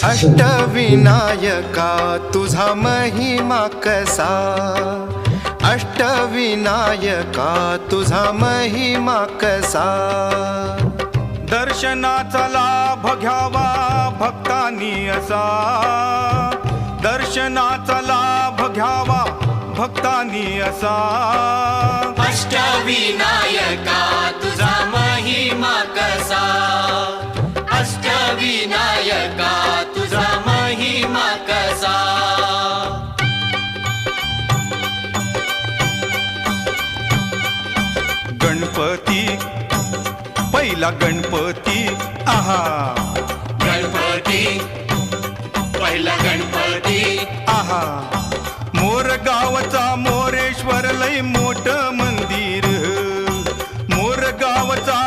अष्टविनायका तुझा महिमा कसा, अष्टविनायका तुझा महिमा कसा। दर्शनाचा लाभ घ्यावा भक्तांनी असा, दर्शनाचा लाभ घ्यावा भक्तांनी असा। अष्टविनायका तुझा महिमा कसा, अष्टविनायका तुझा महिमा कसा। गणपती पहिला गणपती आहा, गणपती पहिला गणपती आहा। मोर गावचा मोरेश्वर लय मोठ मंदिर, मोर गावचा